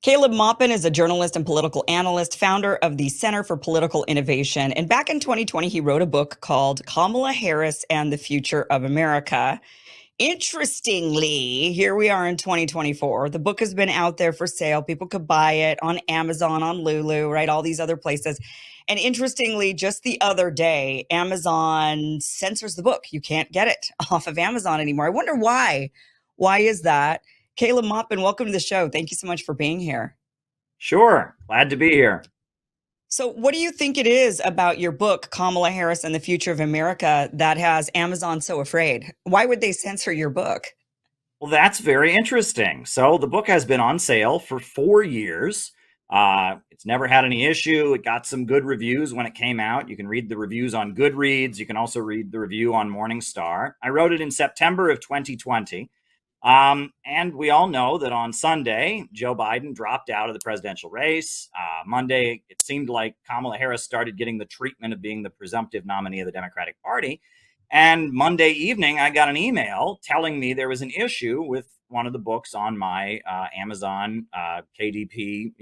Caleb Maupin is a journalist and political analyst, founder of the Center for Political Innovation. And back in 2020, he wrote a book called Kamala Harris and the Future of America. Interestingly, here we are in 2024. The book has been out there for sale. People could buy it on Amazon, on Lulu, right? All these other places. And interestingly, just the other day, Amazon censors the book. You can't get it off of Amazon anymore. I wonder why. Why is that? Caleb Maupin, welcome to the show. Thank you so much for being here. Sure. Glad to be here. So, what do you think it is about your book, Kamala Harris and the Future of America, that has Amazon so afraid? Why would they censor your book? Well, that's very interesting. So the book has been on sale for 4 years. It's never had any issue. It got some good reviews when it came out. You can read the reviews on Goodreads. You can also read the review on Morningstar. I wrote it in September of 2020. And we all know that on Sunday, Joe Biden dropped out of the presidential race. Monday, it seemed like Kamala Harris started getting the treatment of being the presumptive nominee of the Democratic Party. And Monday evening, I got an email telling me there was an issue with one of the books on my Amazon KDP,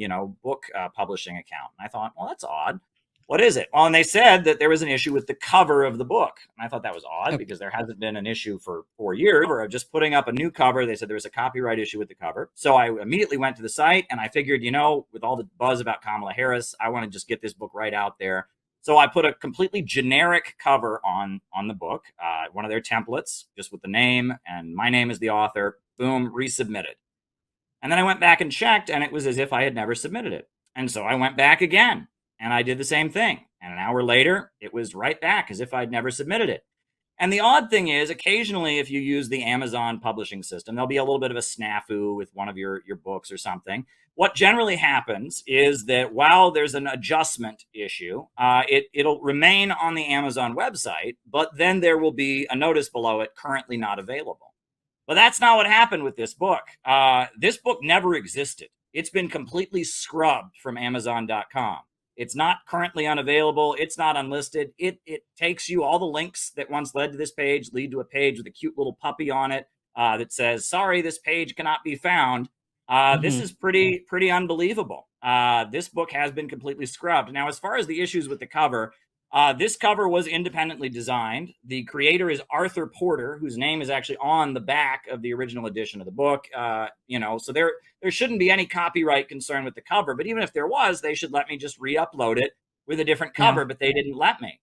book publishing account. And I thought, well, that's odd. What is it? Well, and they said that there was an issue with the cover of the book. And I thought that was odd Okay. because there hasn't been an issue for 4 years of just putting up a new cover. They said there was a copyright issue with the cover. So I immediately went to the site and I figured, with all the buzz about Kamala Harris, I want to just get this book right out there. So I put a completely generic cover on the book, one of their templates, just with the name and my name as the author. Boom, resubmitted. And then I went back and checked, and it was as if I had never submitted it. And so I went back again, and I did the same thing. And an hour later, it was right back as if I'd never submitted it. And the odd thing is, occasionally, if you use the Amazon publishing system, there'll be a little bit of a snafu with one of your books or something. What generally happens is that while there's an adjustment issue, it'll remain on the Amazon website, but then there will be a notice below it, currently not available. But that's not what happened with this book. This book never existed. It's been completely scrubbed from Amazon.com. It's not currently unavailable. It's not unlisted. It takes you all the links that once led to this page, lead to a page with a cute little puppy on it that says, sorry, this page cannot be found. This is pretty unbelievable. This book has been completely scrubbed. Now, as far as the issues with the cover, this cover was independently designed. The creator is Arthur Porter, whose name is actually on the back of the original edition of the book. So there shouldn't be any copyright concern with the cover. But even if there was, they should let me just re-upload it with a different cover. Yeah. But they didn't let me.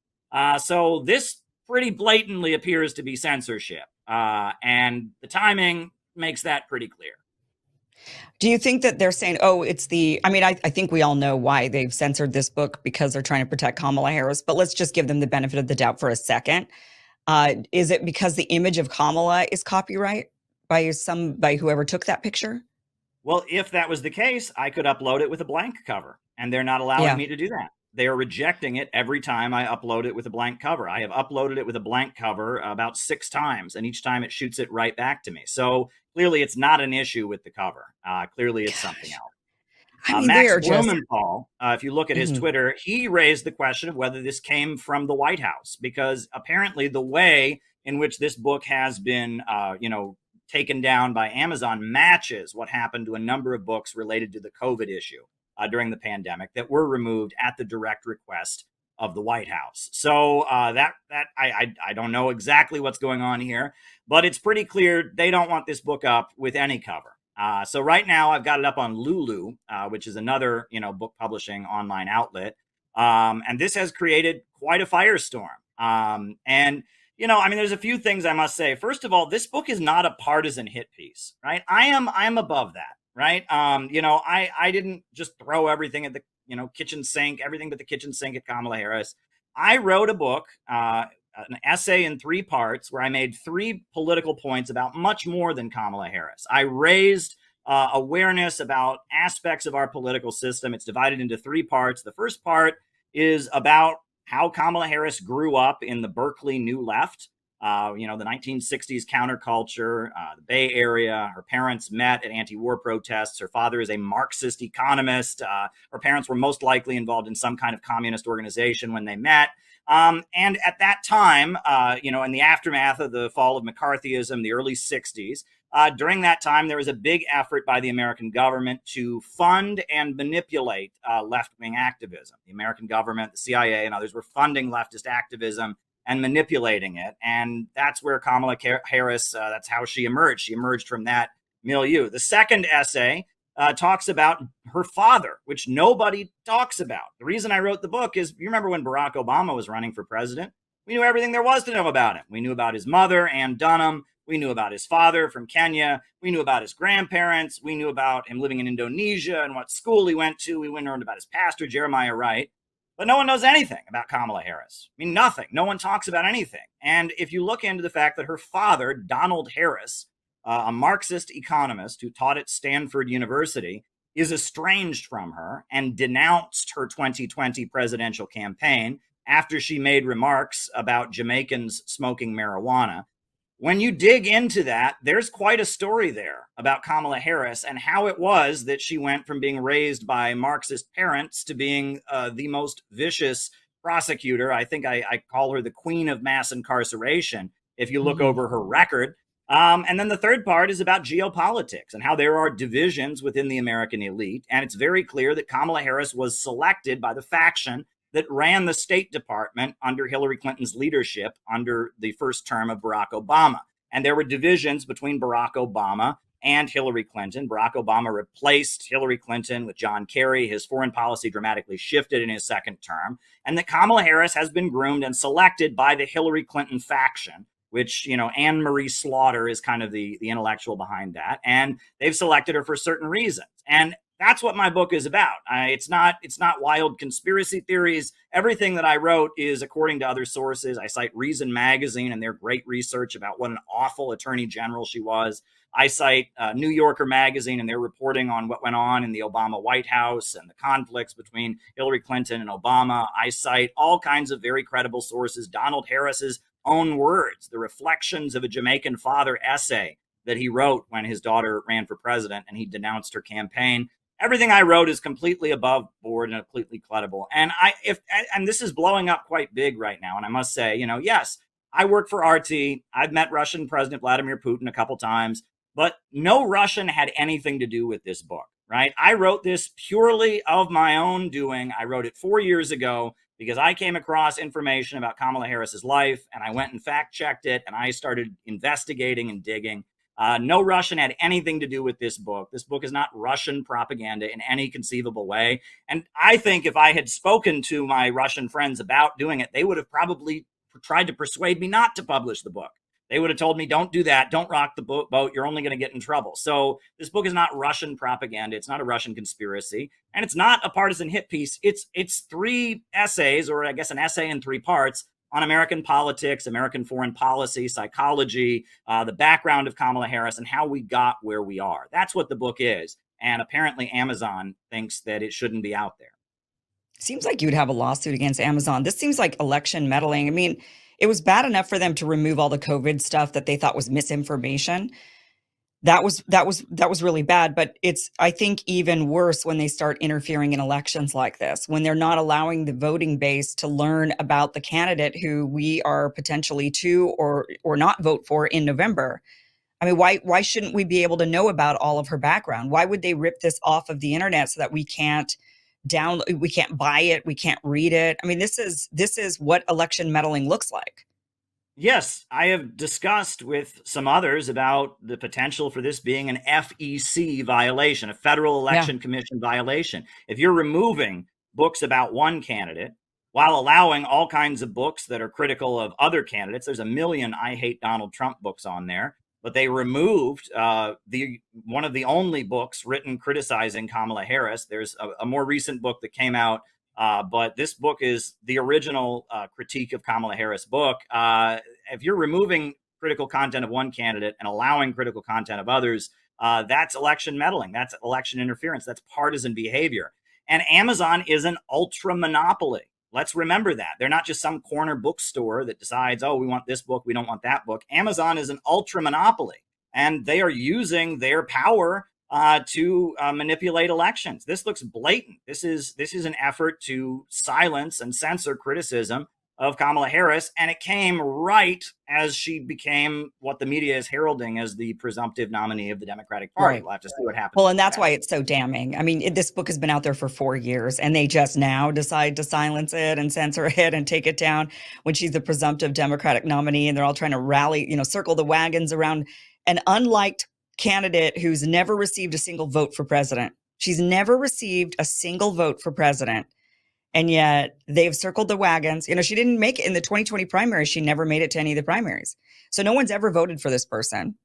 So this pretty blatantly appears to be censorship. And the timing makes that pretty clear. Do you think that they're saying, I think we all know why they've censored this book because they're trying to protect Kamala Harris, but let's just give them the benefit of the doubt for a second. Is it because the image of Kamala is copyright by whoever took that picture? Well, if that was the case, I could upload it with a blank cover, and they're not allowing me to do that. They are rejecting it every time I upload it with a blank cover. I have uploaded it with a blank cover about 6 times, and each time it shoots it right back to me. So clearly it's not an issue with the cover. Clearly it's something else. I mean, they Max are just. Blumenthal, if you look at his Mhm. Twitter, he raised the question of whether this came from the White House, because apparently the way in which this book has been, taken down by Amazon matches what happened to a number of books related to the COVID issue during the pandemic that were removed at the direct request of the White House. So I don't know exactly what's going on here, but it's pretty clear they don't want this book up with any cover. So right now I've got it up on Lulu, which is another, book publishing online outlet. And this has created quite a firestorm. There's a few things I must say. First of all, this book is not a partisan hit piece, right? I am above that, right? I didn't just throw everything at the, kitchen sink, everything but the kitchen sink at Kamala Harris. I wrote a book, an essay in 3 parts where I made 3 political points about much more than Kamala Harris. I raised awareness about aspects of our political system. It's divided into 3 parts. The first part is about how Kamala Harris grew up in the Berkeley New Left, the 1960s counterculture, the Bay Area. Her parents met at anti-war protests. Her father is a Marxist economist. Her parents were most likely involved in some kind of communist organization when they met. And at that time, in the aftermath of the fall of McCarthyism, the early 60s, during that time, there was a big effort by the American government to fund and manipulate left-wing activism. The American government, the CIA, and others were funding leftist activism and manipulating it. And that's where Kamala Harris, that's how she emerged. She emerged from that milieu. The second essay talks about her father, which nobody talks about. The reason I wrote the book is, you remember when Barack Obama was running for president? We knew everything there was to know about him. We knew about his mother, Ann Dunham. We knew about his father from Kenya. We knew about his grandparents. We knew about him living in Indonesia and what school he went to. We learned about his pastor, Jeremiah Wright. But no one knows anything about Kamala Harris. I mean, nothing. No one talks about anything. And if you look into the fact that her father, Donald Harris, a Marxist economist who taught at Stanford University, is estranged from her and denounced her 2020 presidential campaign after she made remarks about Jamaicans smoking marijuana. When you dig into that, there's quite a story there about Kamala Harris and how it was that she went from being raised by Marxist parents to being the most vicious prosecutor. I think I call her the queen of mass incarceration if you look over her record. And then the third part is about geopolitics and how there are divisions within the American elite. And it's very clear that Kamala Harris was selected by the faction that ran the State Department under Hillary Clinton's leadership under the first term of Barack Obama. And there were divisions between Barack Obama and Hillary Clinton. Barack Obama replaced Hillary Clinton with John Kerry. His foreign policy dramatically shifted in his second term. And that Kamala Harris has been groomed and selected by the Hillary Clinton faction, which, Anne Marie Slaughter is kind of the intellectual behind that. And they've selected her for certain reasons. And that's what my book is about. It's not wild conspiracy theories. Everything that I wrote is according to other sources. I cite Reason Magazine and their great research about what an awful attorney general she was. I cite New Yorker Magazine and their reporting on what went on in the Obama White House and the conflicts between Hillary Clinton and Obama. I cite all kinds of very credible sources. Donald Harris's own words, the Reflections of a Jamaican Father essay that he wrote when his daughter ran for president and he denounced her campaign. Everything I wrote is completely above board and completely credible. And this is blowing up quite big right now. And I must say, yes, I work for RT. I've met Russian President Vladimir Putin a couple times, but no Russian had anything to do with this book, right? I wrote this purely of my own doing. I wrote it 4 years ago because I came across information about Kamala Harris's life and I went and fact checked it and I started investigating and digging. No Russian had anything to do with this book. This book is not Russian propaganda in any conceivable way. And I think if I had spoken to my Russian friends about doing it, they would have probably tried to persuade me not to publish the book. They would have told me, don't do that. Don't rock the boat. You're only going to get in trouble. So this book is not Russian propaganda. It's not a Russian conspiracy. And it's not a partisan hit piece. It's 3 essays, or I guess an essay in 3 parts, on American politics, American foreign policy, psychology, the background of Kamala Harris, and how we got where we are. That's what the book is. And apparently Amazon thinks that it shouldn't be out there. Seems like you'd have a lawsuit against Amazon. This seems like election meddling. I mean, it was bad enough for them to remove all the COVID stuff that they thought was misinformation. That was really bad, but it's, I think, even worse when they start interfering in elections like this, when they're not allowing the voting base to learn about the candidate who we are potentially to or not vote for in November. I mean, why shouldn't we be able to know about all of her background? Why would they rip this off of the internet so that we can't download, we can't buy it, we can't read it? I mean, this is what election meddling looks like. Yes, I have discussed with some others about the potential for this being an FEC violation, a Federal Election Commission violation. If you're removing books about one candidate while allowing all kinds of books that are critical of other candidates, there's a million I Hate Donald Trump books on there, but they removed one of the only books written criticizing Kamala Harris. There's a more recent book that came out, but this book is the original critique of Kamala Harris book. If you're removing critical content of one candidate and allowing critical content of others, that's election meddling. That's election interference. That's partisan behavior. And Amazon is an ultra monopoly. Let's remember that. They're not just some corner bookstore that decides, oh, we want this book, we don't want that book. Amazon is an ultra monopoly, and they are using their power to manipulate elections. This looks blatant. This is an effort to silence and censor criticism of Kamala Harris, and it came right as she became what the media is heralding as the presumptive nominee of the Democratic Party. Right. We'll have to see what happens. Well, and that's why it's so damning. I mean, this book has been out there for 4 years, and they just now decide to silence it and censor it and take it down when she's the presumptive Democratic nominee, and they're all trying to rally, circle the wagons around an unliked candidate who's never received a single vote for president. She's never received a single vote for president. And yet they've circled the wagons. She didn't make it in the 2020 primary. She never made it to any of the primaries. So no one's ever voted for this person.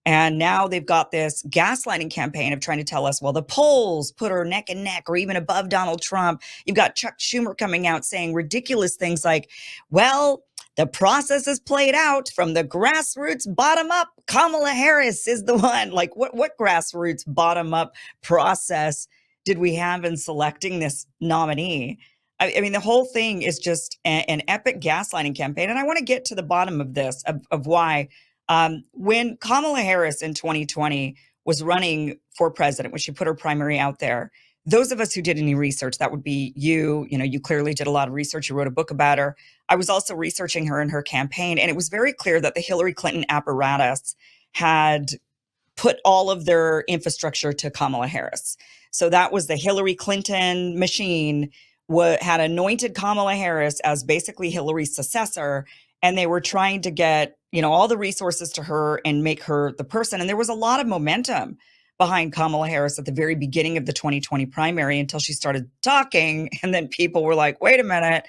And now they've got this gaslighting campaign of trying to tell us, well, the polls put her neck and neck or even above Donald Trump. You've got Chuck Schumer coming out saying ridiculous things like, well, the process is played out from the grassroots bottom up. Kamala Harris is the one. Like, what grassroots bottom up process did we have in selecting this nominee? I mean, the whole thing is just an epic gaslighting campaign. And I want to get to the bottom of this, of why. When Kamala Harris in 2020 was running for president, when she put her primary out there, those of us who did any research, that would be you, you clearly did a lot of research. You wrote a book about her. I was also researching her and her campaign. And it was very clear that the Hillary Clinton apparatus had put all of their infrastructure to Kamala Harris. So that was the Hillary Clinton machine had anointed Kamala Harris as basically Hillary's successor. And they were trying to get, all the resources to her and make her the person. And there was a lot of momentum behind Kamala Harris at the very beginning of the 2020 primary until she started talking. And then people were like, wait a minute,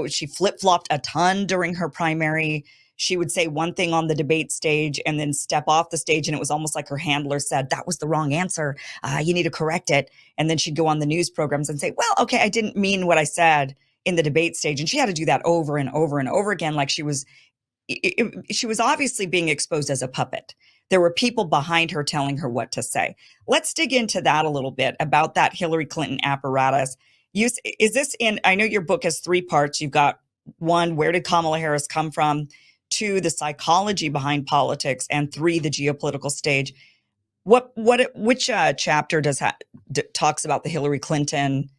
she flip-flopped a ton during her primary. She would say one thing on the debate stage and then step off the stage. And it was almost like her handler said, that was the wrong answer. You need to correct it. And then she'd go on the news programs and say, well, okay, I didn't mean what I said in the debate stage. And she had to do that over and over and over again. Like she was obviously being exposed as a puppet. There were people behind her telling her what to say. Let's dig into that a little bit about that Hillary Clinton apparatus. I know your book has 3 parts. You've got 1, where did Kamala Harris come from? 2, the psychology behind politics, and 3, the geopolitical stage. Which chapter talks about the Hillary Clinton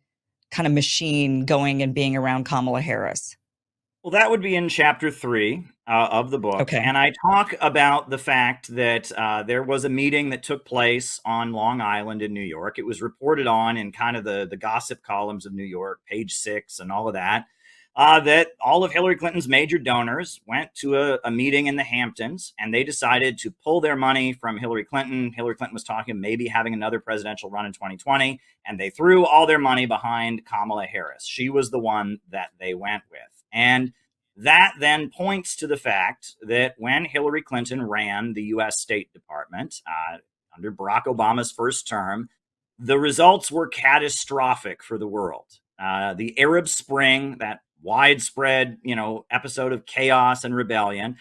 kind of machine going and being around Kamala Harris? Well, that would be in chapter 3 of the book. Okay. And I talk about the fact that there was a meeting that took place on Long Island in New York. It was reported on in kind of the gossip columns of New York, Page 6 and all of that, that all of Hillary Clinton's major donors went to a meeting in the Hamptons, and they decided to pull their money from Hillary Clinton. Hillary Clinton was talking maybe having another presidential run in 2020, and they threw all their money behind Kamala Harris. She was the one that they went with. And that then points to the fact that when Hillary Clinton ran the U.S. State Department under Barack Obama's first term, the results were catastrophic for the world. The Arab Spring, that widespread, episode of chaos and rebellion,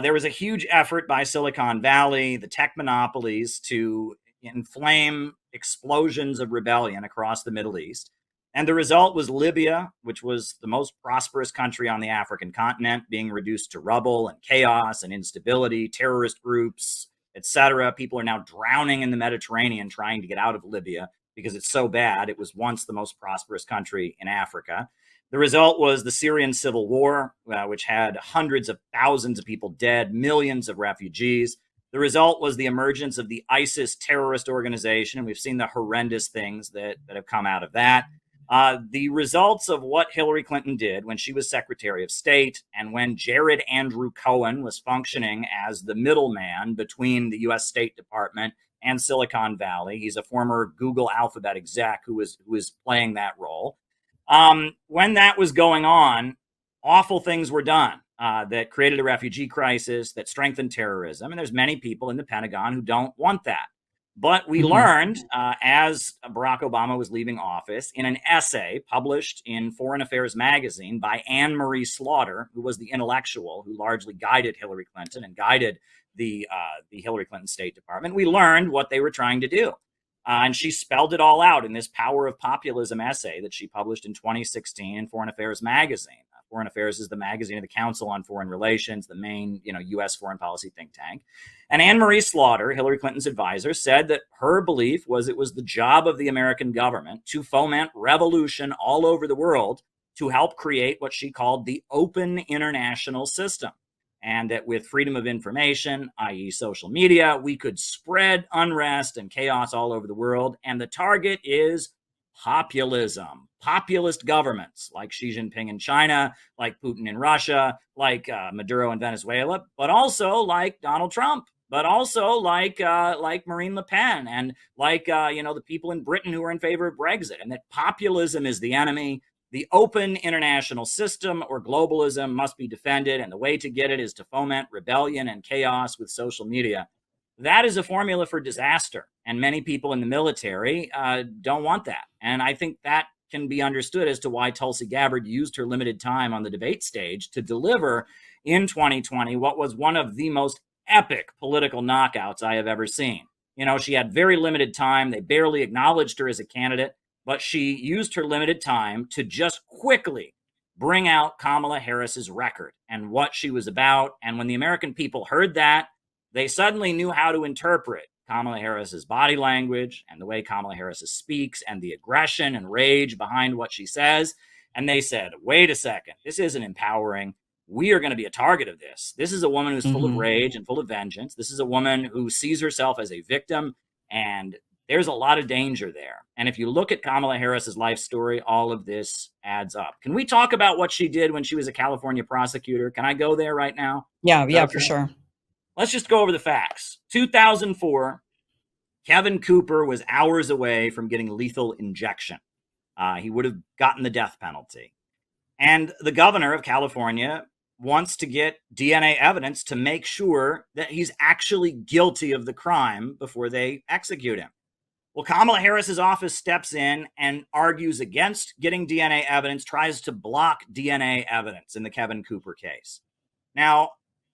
there was a huge effort by Silicon Valley, the tech monopolies, to inflame explosions of rebellion across the Middle East. And the result was Libya, which was the most prosperous country on the African continent, being reduced to rubble and chaos and instability, terrorist groups, etc. People are now drowning in the Mediterranean trying to get out of Libya because it's so bad. It was once the most prosperous country in Africa. The result was the Syrian civil war, which had hundreds of thousands of people dead, millions of refugees. The result was the emergence of the ISIS terrorist organization, and we've seen the horrendous things that have come out of that. The results of what Hillary Clinton did when she was Secretary of State and when Jared Andrew Cohen was functioning as the middleman between the U.S. State Department and Silicon Valley. He's a former Google Alphabet exec who was playing that role. When that was going on, awful things were done that created a refugee crisis, that strengthened terrorism. And there's many people in the Pentagon who don't want that. But we learned, as Barack Obama was leaving office, in an essay published in Foreign Affairs magazine by Anne Marie Slaughter, who was the intellectual who largely guided Hillary Clinton and guided the Hillary Clinton State Department, we learned what they were trying to do. And she spelled it all out in this Power of Populism essay that she published in 2016 in Foreign Affairs magazine. Foreign Affairs is the magazine of the Council on Foreign Relations, the main, U.S. foreign policy think tank. And Anne Marie Slaughter, Hillary Clinton's advisor, said that her belief was it was the job of the American government to foment revolution all over the world to help create what she called the open international system. And that with freedom of information, i.e., social media, we could spread unrest and chaos all over the world. And the target is populism, populist governments like Xi Jinping in China, like Putin in Russia, like Maduro in Venezuela, but also like Donald Trump, but also like Marine Le Pen, and like the people in Britain who are in favor of Brexit. And that populism is the enemy. The open international system, or globalism, must be defended, and the way to get it is to foment rebellion and chaos with social media. That is a formula for disaster, and many people in the military don't want that. And I think that can be understood as to why Tulsi Gabbard used her limited time on the debate stage to deliver in 2020 what was one of the most epic political knockouts I have ever seen. She had very limited time. They barely acknowledged her as a candidate, but she used her limited time to just quickly bring out Kamala Harris's record and what she was about. And when the American people heard that, they suddenly knew how to interpret Kamala Harris's body language and the way Kamala Harris speaks and the aggression and rage behind what she says. And they said, wait a second, this isn't empowering. We are going to be a target of this. This is a woman who's full of rage and full of vengeance. This is a woman who sees herself as a victim, and there's a lot of danger there. And if you look at Kamala Harris's life story, all of this adds up. Can we talk about what she did when she was a California prosecutor? Can I go there right now? Yeah, okay? For sure. Let's just go over the facts. 2004, Kevin Cooper was hours away from getting lethal injection. He would have gotten the death penalty. And the governor of California wants to get DNA evidence to make sure that he's actually guilty of the crime before they execute him. Well, Kamala Harris's office steps in and argues against getting DNA evidence, tries to block DNA evidence in the Kevin Cooper case. Now,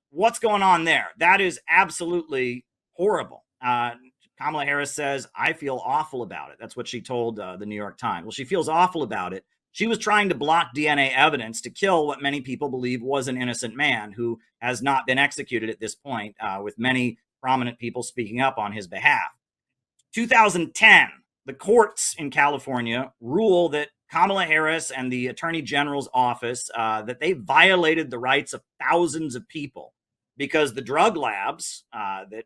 what's going on there? That is absolutely horrible. Kamala Harris says, I feel awful about it. That's what she told the New York Times. Well, she feels awful about it. She was trying to block DNA evidence to kill what many people believe was an innocent man who has not been executed at this point, with many prominent people speaking up on his behalf. 2010, the courts in California rule that Kamala Harris and the Attorney General's office, that they violated the rights of thousands of people because the drug labs that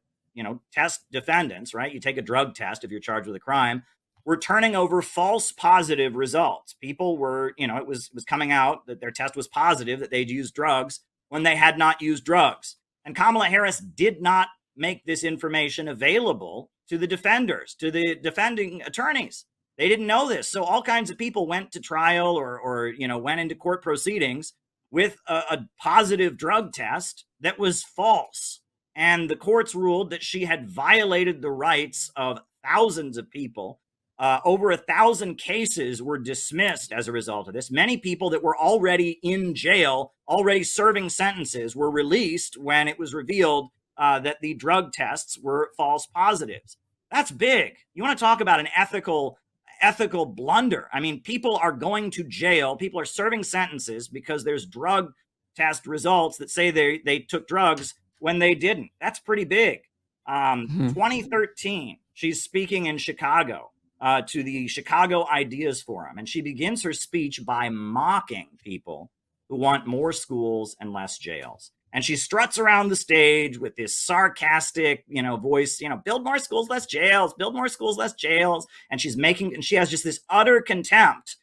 test defendants, right? You take a drug test if you're charged with a crime, were turning over false positive results. People were, it was coming out that their test was positive, that they'd used drugs when they had not used drugs. And Kamala Harris did not make this information available to the defenders, to the defending attorneys. They didn't know this. So all kinds of people went to trial or went into court proceedings with a positive drug test that was false. And the courts ruled that she had violated the rights of thousands of people. Over 1,000 cases were dismissed as a result of this. Many people that were already in jail, already serving sentences, were released when it was revealed that the drug tests were false positives. That's big. You want to talk about an ethical blunder. I mean, people are going to jail. People are serving sentences because there's drug test results that say they took drugs when they didn't. That's pretty big. 2013, she's speaking in Chicago to the Chicago Ideas Forum, and she begins her speech by mocking people who want more schools and less jails. And she struts around the stage with this sarcastic, voice, build more schools, less jails, build more schools, less jails. And she has just this utter contempt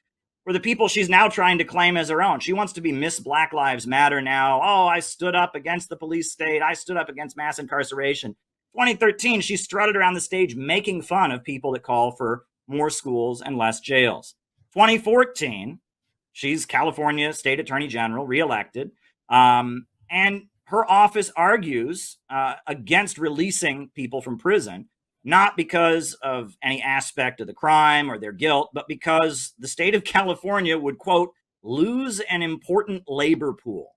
for the people she's now trying to claim as her own. She wants to be Miss Black Lives Matter now. Oh, I stood up against the police state. I stood up against mass incarceration. 2013, she strutted around the stage making fun of people that call for more schools and less jails. 2014, she's California State Attorney General, reelected. And her office argues against releasing people from prison, not because of any aspect of the crime or their guilt, but because the state of California would, quote, lose an important labor pool.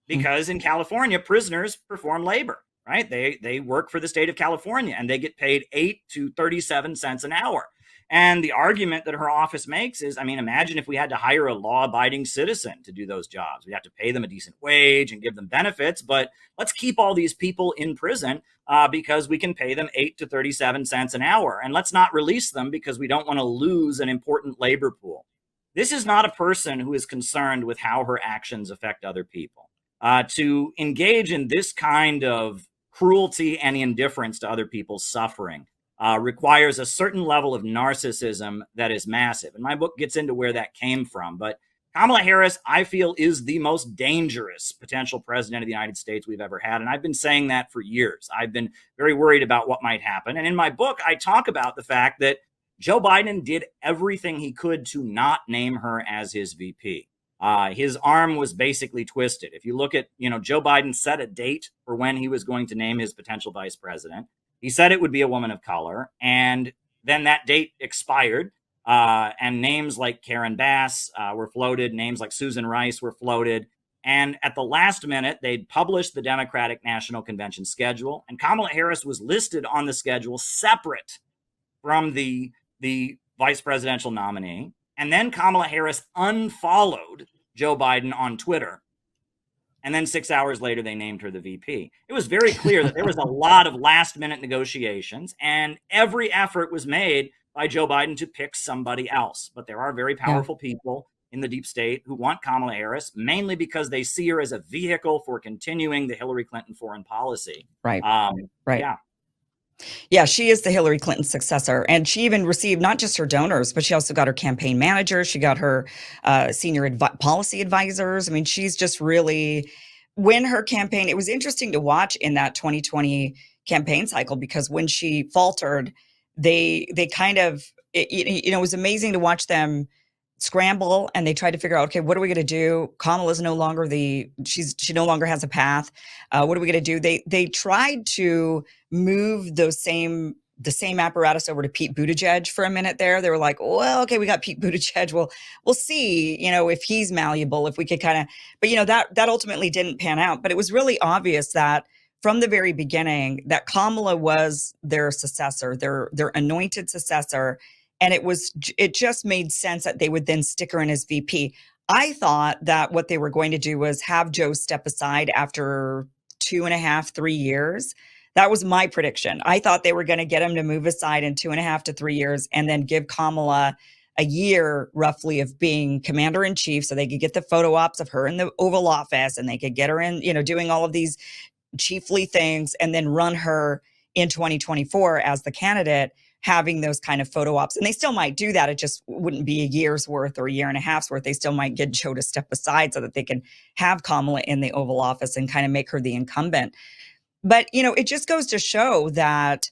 Because in California, prisoners perform labor, right? They work for the state of California and they get paid 8 to 37 cents an hour. And the argument that her office makes is, imagine if we had to hire a law-abiding citizen to do those jobs. We'd have to pay them a decent wage and give them benefits, but let's keep all these people in prison because we can pay them 8 to 37 cents an hour. And let's not release them because we don't want to lose an important labor pool. This is not a person who is concerned with how her actions affect other people. To engage in this kind of cruelty and indifference to other people's suffering requires a certain level of narcissism that is massive. And my book gets into where that came from. But Kamala Harris, I feel, is the most dangerous potential president of the United States we've ever had. And I've been saying that for years. I've been very worried about what might happen. And in my book, I talk about the fact that Joe Biden did everything he could to not name her as his VP. His arm was basically twisted. If you look at, Joe Biden set a date for when he was going to name his potential vice president. He said it would be a woman of color. And then that date expired. And names like Karen Bass were floated. Names like Susan Rice were floated. And at the last minute, they'd published the Democratic National Convention schedule. And Kamala Harris was listed on the schedule separate from the vice presidential nominee. And then Kamala Harris unfollowed Joe Biden on Twitter. And then 6 hours later, they named her the VP. It was very clear that there was a lot of last minute negotiations, and every effort was made by Joe Biden to pick somebody else. But there are very powerful people in the deep state who want Kamala Harris, mainly because they see her as a vehicle for continuing the Hillary Clinton foreign policy. Right. Right. Yeah. Yeah, she is the Hillary Clinton successor. And she even received not just her donors, but she also got her campaign manager. She got her senior policy advisors. I mean, she's just really, when her campaign, it was interesting to watch in that 2020 campaign cycle, because when she faltered, they kind of, it was amazing to watch them scramble, and they tried to figure out, okay, what are we going to do? Kamala's no longer she no longer has a path. What are we going to do? They tried to move the same apparatus over to Pete Buttigieg for a minute there. They were like, well, okay, we got Pete Buttigieg. We'll see, if he's malleable, if we could kind of, but that ultimately didn't pan out. But it was really obvious that from the very beginning that Kamala was their successor, their anointed successor. And it just made sense that they would then stick her in as VP. I thought that what they were going to do was have Joe step aside after 2.5, 3 years. That was my prediction. I thought they were going to get him to move aside in 2.5 to 3 years and then give Kamala a year roughly of being commander in chief, so they could get the photo ops of her in the Oval Office, and they could get her in, doing all of these chiefly things, and then run her in 2024 as the candidate, having those kind of photo ops. And they still might do that. It just wouldn't be a year's worth or a year and a half's worth. They still might get Joe to step aside so that they can have Kamala in the Oval Office and kind of make her the incumbent. But, it just goes to show that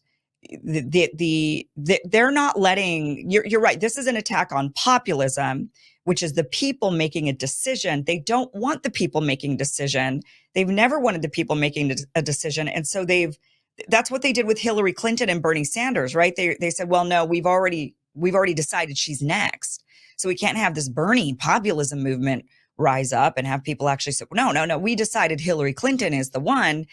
they're not letting, you're right. This is an attack on populism, which is the people making a decision. They don't want the people making a decision. They've never wanted the people making a decision. And so that's what they did with Hillary Clinton and Bernie Sanders, right? They said, well, no, we've already decided she's next. So we can't have this Bernie populism movement rise up and have people actually say, no, we decided Hillary Clinton is the one.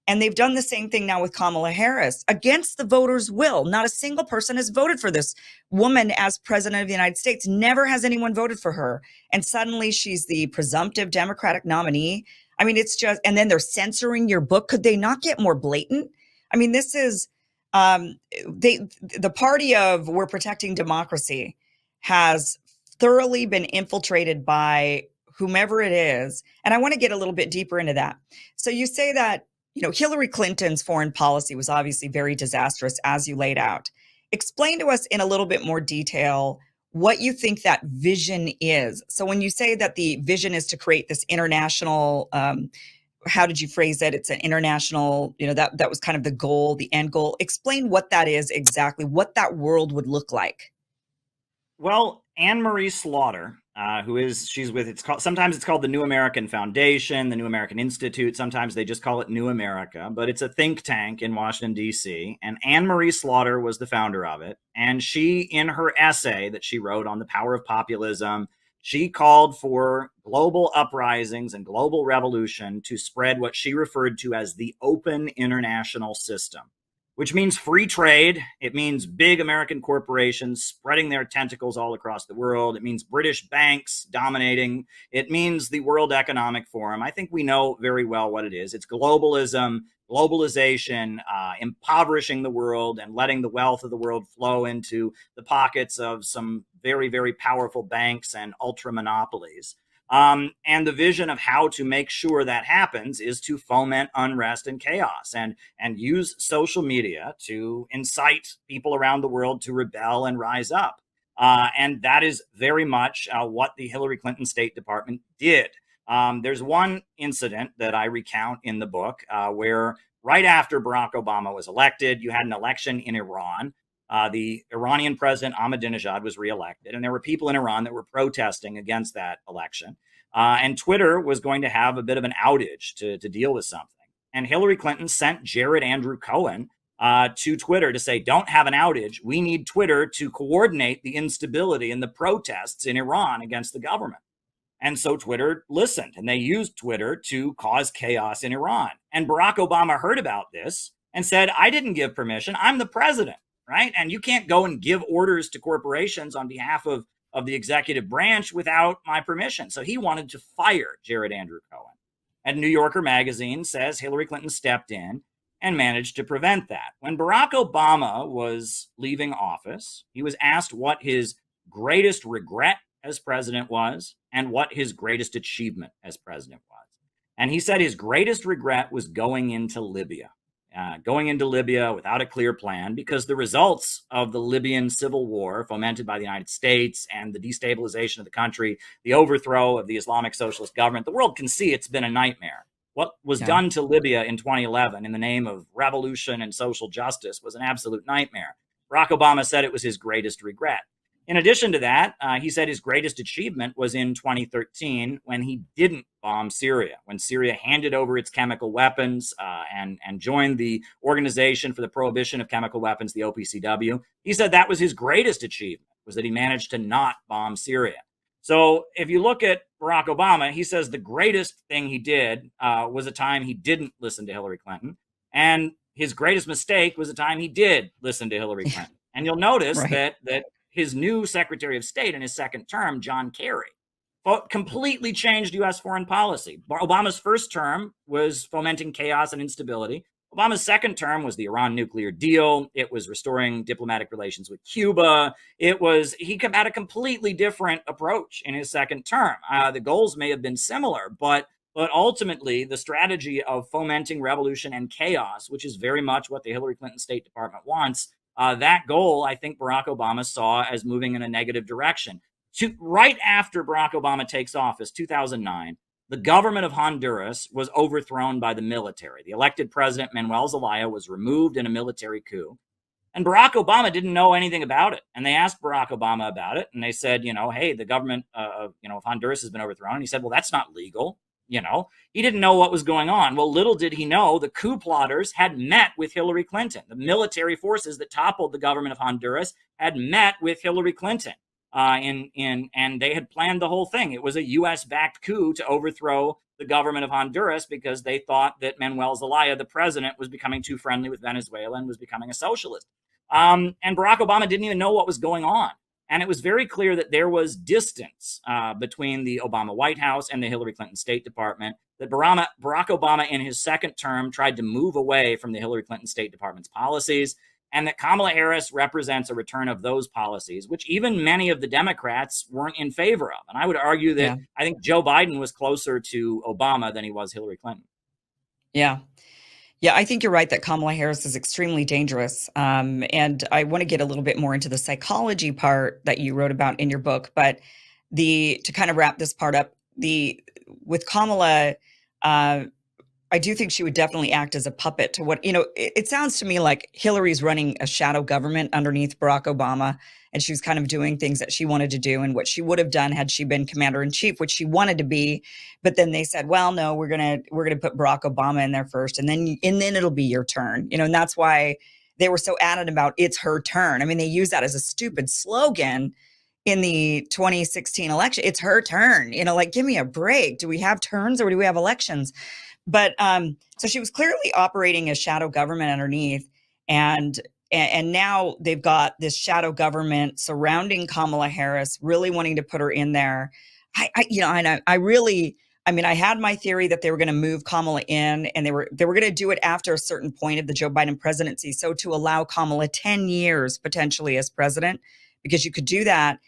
And they've done the same thing now with Kamala Harris against the voters' will. Not a single person has voted for this woman as president of the United States. Never has anyone voted for her. And suddenly she's the presumptive Democratic nominee. I mean, it's just, and then they're censoring your book. Could they not get more blatant? I mean, this is, the party of we're protecting democracy has thoroughly been infiltrated by whomever it is. And I want to get a little bit deeper into that. So you say that, Hillary Clinton's foreign policy was obviously very disastrous, as you laid out. Explain to us in a little bit more detail what you think that vision is. So when you say that the vision is to create this international, how did you phrase it? It's an international, that was kind of the goal, the end goal. Explain what that is exactly, what that world would look like. Well, Anne Marie Slaughter, sometimes it's called the New American Foundation, the New American Institute. Sometimes they just call it New America, but it's a think tank in Washington, D.C. And Anne Marie Slaughter was the founder of it. And she, in her essay that she wrote on the power of populism, she called for global uprisings and global revolution to spread what she referred to as the open international system. which means free trade. It means big American corporations spreading their tentacles all across the world. It means British banks dominating. It means the World Economic Forum. I think we know very well what it is. It's globalism, globalization, impoverishing the world and letting the wealth of the world flow into the pockets of some very, very powerful banks and ultra monopolies. And the vision of how to make sure that happens is to foment unrest and chaos and use social media to incite people around the world to rebel and rise up. And that is very much what the Hillary Clinton State Department did. There's one incident that I recount in the book where right after Barack Obama was elected, you had an election in Iran. The Iranian president Ahmadinejad was reelected, and there were people in Iran that were protesting against that election. And Twitter was going to have a bit of an outage to deal with something. And Hillary Clinton sent Jared Andrew Cohen to Twitter to say, don't have an outage. We need Twitter to coordinate the instability and the protests in Iran against the government. And so Twitter listened, and they used Twitter to cause chaos in Iran. And Barack Obama heard about this and said, I didn't give permission. I'm the president. Right. And you can't go and give orders to corporations on behalf of the executive branch without my permission. So he wanted to fire Jared Andrew Cohen. And New Yorker magazine says Hillary Clinton stepped in and managed to prevent that. When Barack Obama was leaving office, he was asked what his greatest regret as president was and what his greatest achievement as president was. And he said his greatest regret was going into Libya. Without a clear plan, because the results of the Libyan civil war fomented by the United States and the destabilization of the country, the overthrow of the Islamic socialist government, the world can see it's been a nightmare. What was done to Libya in 2011 in the name of revolution and social justice was an absolute nightmare. Barack Obama said it was his greatest regret. In addition to that, he said his greatest achievement was in 2013 when he didn't bomb Syria, when Syria handed over its chemical weapons and joined the Organization for the Prohibition of Chemical Weapons, the OPCW. He said that was his greatest achievement, was that he managed to not bomb Syria. So if you look at Barack Obama, he says the greatest thing he did was a time he didn't listen to Hillary Clinton. And his greatest mistake was the time he did listen to Hillary Clinton. And you'll notice that his new Secretary of State in his second term, John Kerry, completely changed U.S. foreign policy. Obama's first term was fomenting chaos and instability. Obama's second term was the Iran nuclear deal. It was restoring diplomatic relations with Cuba. He had a completely different approach in his second term. The goals may have been similar, but ultimately the strategy of fomenting revolution and chaos, which is very much what the Hillary Clinton State Department wants, that goal, I think Barack Obama saw as moving in a negative direction. Right after Barack Obama takes office, 2009, the government of Honduras was overthrown by the military. The elected president, Manuel Zelaya, was removed in a military coup. And Barack Obama didn't know anything about it. And they asked Barack Obama about it. And they said, hey, the government of Honduras has been overthrown. And he said, well, that's not legal. He didn't know what was going on. Well, little did he know the coup plotters had met with Hillary Clinton. The military forces that toppled the government of Honduras had met with Hillary Clinton, and they had planned the whole thing. It was a U.S.-backed coup to overthrow the government of Honduras because they thought that Manuel Zelaya, the president, was becoming too friendly with Venezuela and was becoming a socialist. And Barack Obama didn't even know what was going on. And it was very clear that there was distance between the Obama White House and the Hillary Clinton State Department, that Barack Obama in his second term tried to move away from the Hillary Clinton State Department's policies, and that Kamala Harris represents a return of those policies, which even many of the Democrats weren't in favor of. And I would argue that I think Joe Biden was closer to Obama than he was Hillary Clinton. Yeah. Yeah, I think you're right that Kamala Harris is extremely dangerous. And I want to get a little bit more into the psychology part that you wrote about in your book. But to kind of wrap this part up, with Kamala, I do think she would definitely act as a puppet to what, it sounds to me like Hillary's running a shadow government underneath Barack Obama. And she was kind of doing things that she wanted to do and what she would have done had she been commander in chief, which she wanted to be. But then they said, well, no, we're going to put Barack Obama in there first. And then it'll be your turn, and that's why they were so adamant about it's her turn. I mean, they use that as a stupid slogan in the 2016 election. It's her turn, like, give me a break. Do we have turns or do we have elections? But so she was clearly operating a shadow government underneath. And and now they've got this shadow government surrounding Kamala Harris, really wanting to put her in there. I really, I mean, I had my theory that they were going to move Kamala in, and they were going to do it after a certain point of the Joe Biden presidency, so to allow Kamala 10 years potentially as president, because you could do that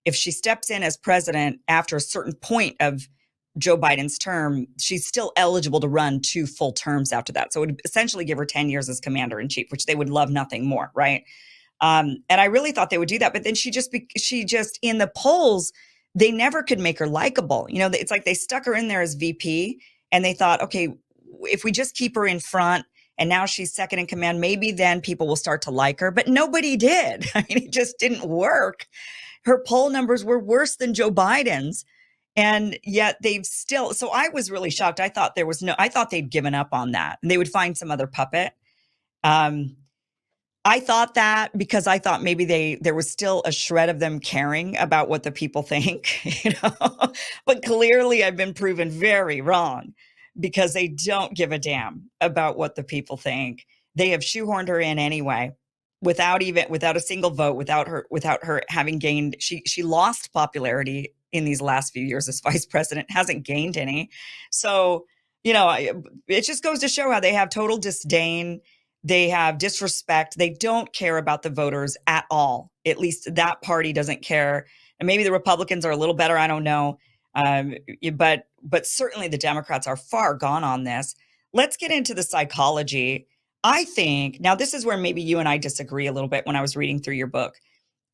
if she steps in as president after a certain point of Joe Biden's term, she's still eligible to run 2 full terms after that. So it would essentially give her 10 years as commander in chief, which they would love nothing more, right? And I really thought they would do that, but then she just in the polls, they never could make her likable. You know, it's like they stuck her in there as VP, and they thought, okay, if we just keep her in front, and now she's second in command, maybe then people will start to like her. But nobody did. I mean, it just didn't work. Her poll numbers were worse than Joe Biden's. And yet they've still, so I was really shocked. I thought they'd given up on that and they would find some other puppet. Um, I thought that because I thought maybe there was still a shred of them caring about what the people think, you know, but clearly I've been proven very wrong because they don't give a damn about what the people think. They have shoehorned her in anyway, without a single vote, without her having gained, she lost popularity in these last few years as vice president, hasn't gained any. So, you know, it just goes to show how they have total disdain. They have disrespect. They don't care about the voters at all. At least that party doesn't care. And maybe the Republicans are a little better. I don't know. But certainly the Democrats are far gone on this. Let's get into the psychology. I think now this is where maybe you and I disagree a little bit when I was reading through your book.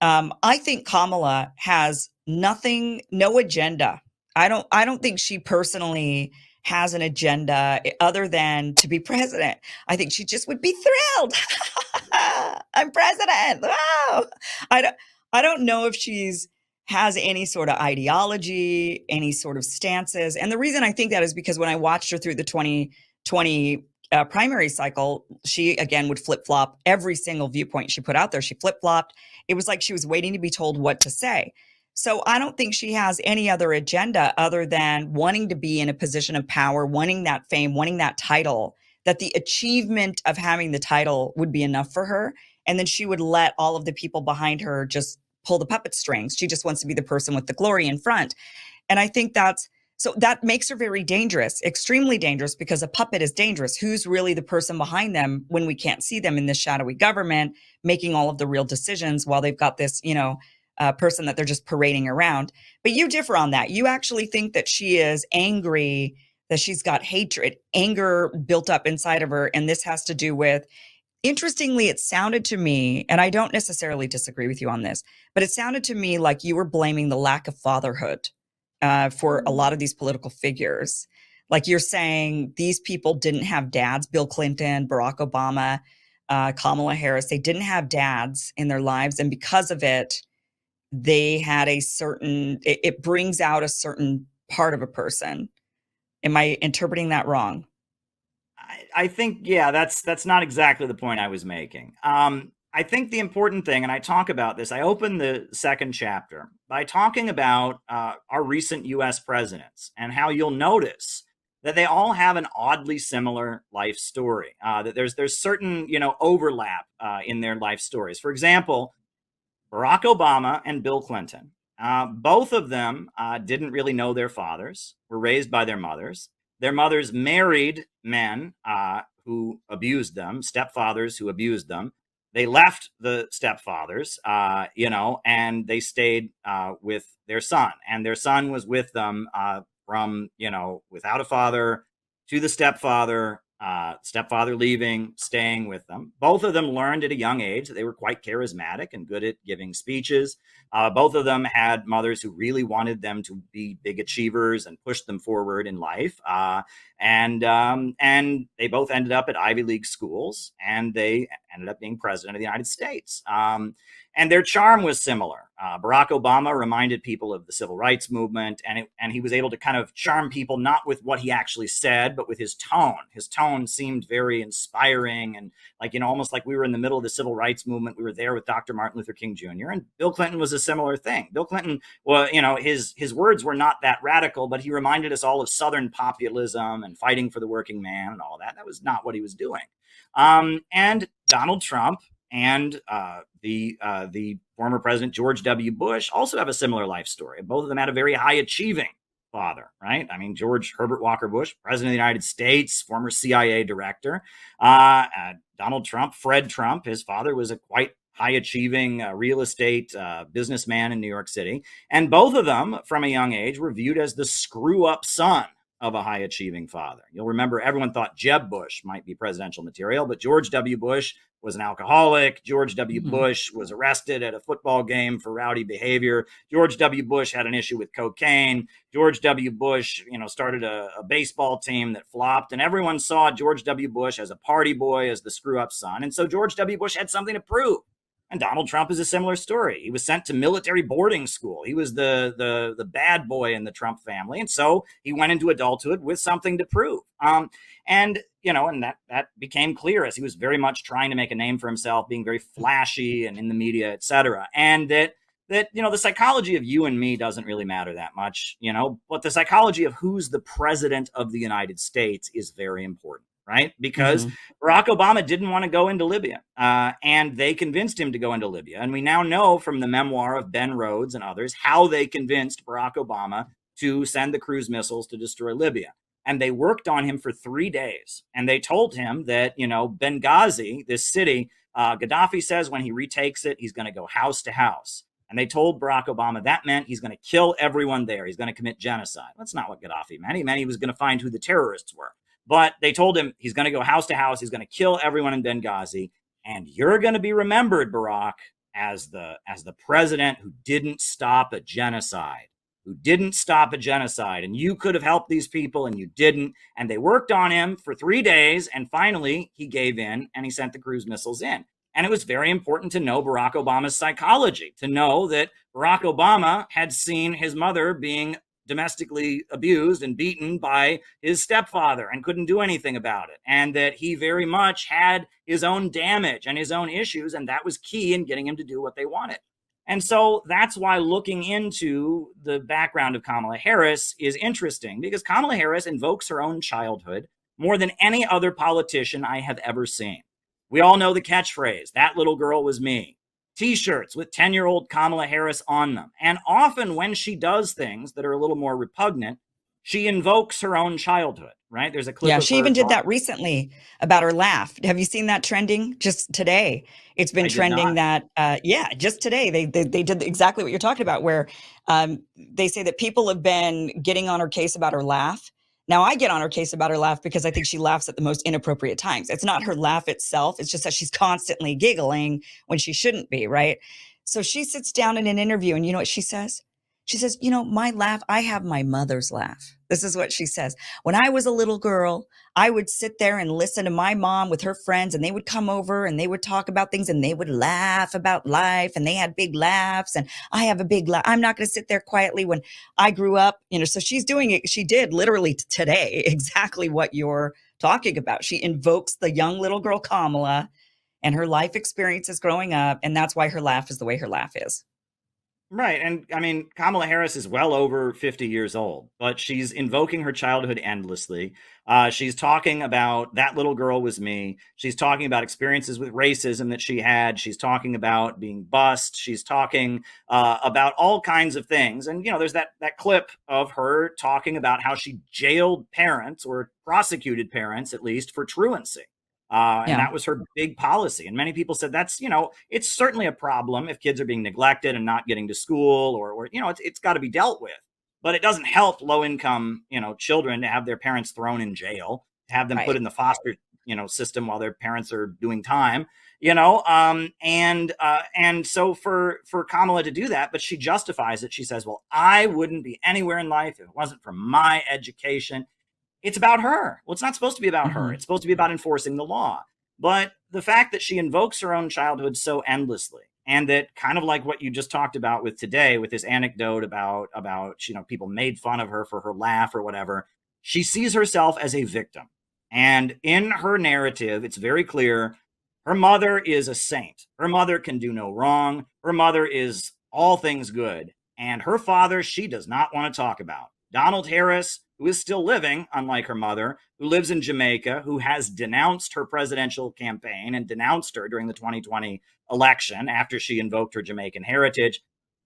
I think Kamala has no agenda. I don't think she personally has an agenda other than to be president. I think she just would be thrilled. I'm president. Wow. I don't I don't know if she's has any sort of ideology, any sort of stances. And the reason I think that is because when I watched her through the 2020 primary cycle, she again would flip flop every single viewpoint she put out there. She flip flopped. It was like she was waiting to be told what to say. So I don't think she has any other agenda other than wanting to be in a position of power, wanting that fame, wanting that title, that the achievement of having the title would be enough for her. And then she would let all of the people behind her just pull the puppet strings. She just wants to be the person with the glory in front. And I think that makes her very dangerous, extremely dangerous, because a puppet is dangerous. Who's really the person behind them when we can't see them in this shadowy government making all of the real decisions while they've got this, person that they're just parading around. But you differ on that. You actually think that she is angry, that she's got hatred, anger built up inside of her. And this has to do with, interestingly, it sounded to me, and I don't necessarily disagree with you on this, but it sounded to me like you were blaming the lack of fatherhood for a lot of these political figures. Like you're saying these people didn't have dads, Bill Clinton, Barack Obama, Kamala Harris, they didn't have dads in their lives. And because of it, they had it brings out a certain part of a person. Am I interpreting that wrong? I think, yeah, that's not exactly the point I was making. I think the important thing, and I talk about this, I open the second chapter by talking about our recent U.S. presidents and how you'll notice that they all have an oddly similar life story. That there's certain overlap in their life stories. For example, Barack Obama and Bill Clinton. Both of them didn't really know their fathers, were raised by their mothers. Their mothers married men who abused them, stepfathers who abused them. They left the stepfathers, and they stayed with their son. And their son was with them from, without a father to the stepfather, stepfather leaving, staying with them. Both of them learned at a young age that they were quite charismatic and good at giving speeches. Both of them had mothers who really wanted them to be big achievers and push them forward in life. And they both ended up at Ivy League schools, and they ended up being president of the United States. And their charm was similar. Barack Obama reminded people of the civil rights movement, and he was able to kind of charm people, not with what he actually said, but with his tone. His tone seemed very inspiring, and almost like we were in the middle of the civil rights movement. We were there with Dr. Martin Luther King Jr. And Bill Clinton was a similar thing. Bill Clinton, well, his words were not that radical, but he reminded us all of Southern populism and fighting for the working man and all that. That was not what he was doing. And Donald Trump and the former president George W. Bush also have a similar life story. Both of them had a very high achieving father, right? I mean, George Herbert Walker Bush, president of the United States, former CIA director. Donald Trump, Fred Trump, his father was a quite high achieving real estate businessman in New York City. And both of them, from a young age, were viewed as the screw up son of a high achieving father. You'll remember everyone thought Jeb Bush might be presidential material, but George W. Bush was an alcoholic. George W. Bush was arrested at a football game for rowdy behavior. George W. Bush had an issue with cocaine. George W. Bush, started a baseball team that flopped, and everyone saw George W. Bush as a party boy, as the screw up son. And so George W. Bush had something to prove. And Donald Trump is a similar story. He was sent to military boarding school. He was the bad boy in the Trump family. And so he went into adulthood with something to prove. And that became clear as he was very much trying to make a name for himself, being very flashy and in the media, et cetera. And that the psychology of you and me doesn't really matter that much, but the psychology of who's the president of the United States is very important. Right? Because Barack Obama didn't want to go into Libya, and they convinced him to go into Libya. And we now know from the memoir of Ben Rhodes and others how they convinced Barack Obama to send the cruise missiles to destroy Libya. And they worked on him for 3 days. And they told him that, Benghazi, this city, Gaddafi says when he retakes it, he's going to go house to house. And they told Barack Obama that meant he's going to kill everyone there. He's going to commit genocide. That's not what Gaddafi meant. He meant he was going to find who the terrorists were. But they told him he's going to go house to house. He's going to kill everyone in Benghazi. And you're going to be remembered, Barack, as the president who didn't stop a genocide, And you could have helped these people and you didn't. And they worked on him for 3 days. And finally, he gave in and he sent the cruise missiles in. And it was very important to know Barack Obama's psychology, to know that Barack Obama had seen his mother being domestically abused and beaten by his stepfather and couldn't do anything about it. And that he very much had his own damage and his own issues. And that was key in getting him to do what they wanted. And so that's why looking into the background of Kamala Harris is interesting, because Kamala Harris invokes her own childhood more than any other politician I have ever seen. We all know the catchphrase, "That little girl was me." T-shirts with 10-year-old Kamala Harris on them. And often when she does things that are a little more repugnant, she invokes her own childhood, right? There's a clip of she her even did that recently about her laugh. Have you seen that trending just today? It's been trending that, just today. They did exactly what you're talking about, where they say that people have been getting on her case about her laugh. Now, I get on her case about her laugh because I think she laughs at the most inappropriate times. It's not her laugh itself. It's just that she's constantly giggling when she shouldn't be, right? So she sits down in an interview and you know what she says? She says, my laugh, I have my mother's laugh. This is what she says. When I was a little girl, I would sit there and listen to my mom with her friends, and they would come over and they would talk about things and they would laugh about life, and they had big laughs, and I have a big laugh. I'm not going to sit there quietly when I grew up, so she's doing it. She did literally today exactly what you're talking about. She invokes the young little girl Kamala and her life experiences growing up, and that's why her laugh is the way her laugh is. Right. And I mean, Kamala Harris is well over 50 years old, but she's invoking her childhood endlessly. She's talking about "that little girl was me." She's talking about experiences with racism that she had. She's talking about being bused. She's talking about all kinds of things. And, there's that clip of her talking about how she jailed parents, or prosecuted parents, at least, for truancy. And that was her big policy. And many people said that's, it's certainly a problem if kids are being neglected and not getting to school, or it's got to be dealt with. But it doesn't help low income, children to have their parents thrown in jail, to have them put in the foster, system while their parents are doing time, and so for Kamala to do that, but she justifies it. She says, well, I wouldn't be anywhere in life if it wasn't for my education. It's about her. Well, it's not supposed to be about her. It's supposed to be about enforcing the law. But the fact that she invokes her own childhood so endlessly, and that, kind of like what you just talked about with today, with this anecdote about people made fun of her for her laugh or whatever, she sees herself as a victim. And in her narrative, it's very clear her mother is a saint. Her mother can do no wrong. Her mother is all things good. And her father, she does not want to talk about. Donald Harris, who is still living, unlike her mother, who lives in Jamaica, who has denounced her presidential campaign and denounced her during the 2020 election after she invoked her Jamaican heritage.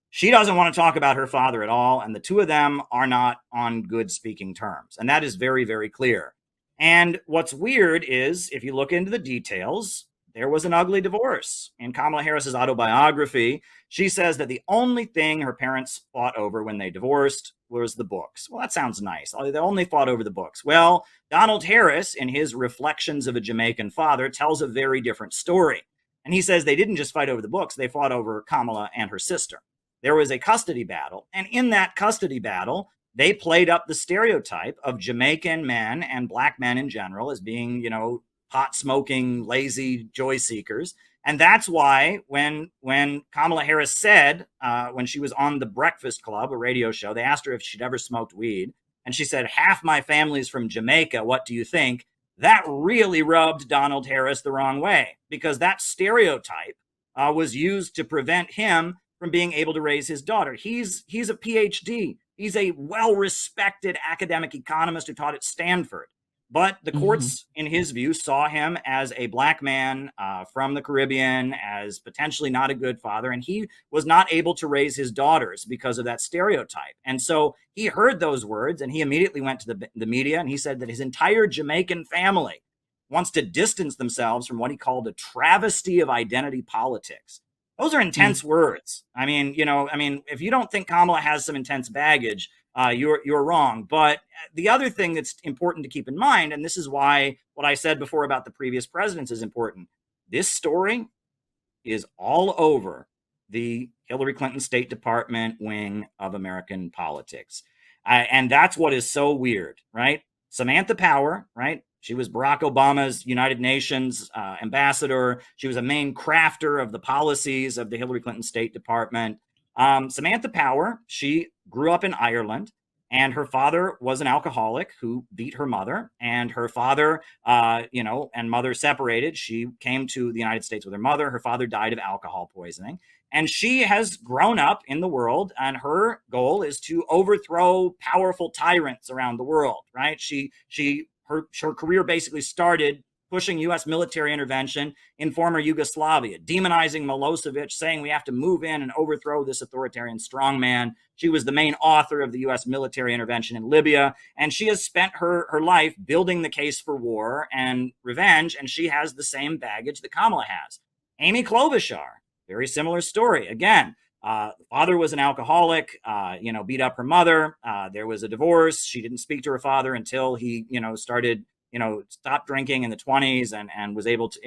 She doesn't want to talk about her father at all, and the two of them are not on good speaking terms. And that is very, very clear. And what's weird is if you look into the details, there was an ugly divorce. In Kamala Harris's autobiography, she says that the only thing her parents fought over when they divorced was the books. Well, that sounds nice. They only fought over the books. Well, Donald Harris, in his Reflections of a Jamaican Father, tells a very different story. And he says they didn't just fight over the books, they fought over Kamala and her sister. There was a custody battle. And in that custody battle, they played up the stereotype of Jamaican men and black men in general as being, pot smoking, lazy joy seekers. And that's why when Kamala Harris said, when she was on the Breakfast Club, a radio show, they asked her if she'd ever smoked weed. And she said, half my family's from Jamaica. What do you think? That really rubbed Donald Harris the wrong way, because that stereotype was used to prevent him from being able to raise his daughter. He's a PhD. He's a well-respected academic economist who taught at Stanford. But the courts, in his view, saw him as a black man from the Caribbean, as potentially not a good father, and he was not able to raise his daughters because of that stereotype. And so he heard those words, and he immediately went to the media, and he said that his entire Jamaican family wants to distance themselves from what he called a travesty of identity politics. Those are intense words. I mean, if you don't think Kamala has some intense baggage, you're wrong. But the other thing that's important to keep in mind, and this is why what I said before about the previous presidents is important, this story is all over the Hillary Clinton State Department wing of American politics. And that's what is so weird, right? Samantha Power, right? She was Barack Obama's United Nations ambassador. She was a main crafter of the policies of the Hillary Clinton State Department. Samantha Power, she grew up in Ireland, and her father was an alcoholic who beat her mother. And her father, and mother separated. She came to the United States with her mother. Her father died of alcohol poisoning. And she has grown up in the world, and her goal is to overthrow powerful tyrants around the world, right? Her career basically started pushing U.S. military intervention in former Yugoslavia, demonizing Milosevic, saying we have to move in and overthrow this authoritarian strongman. She was the main author of the U.S. military intervention in Libya, and she has spent her life building the case for war and revenge, and she has the same baggage that Kamala has. Amy Klobuchar, very similar story. Again, father was an alcoholic, beat up her mother. There was a divorce. She didn't speak to her father until he, started, stopped drinking in the 20s and was able to,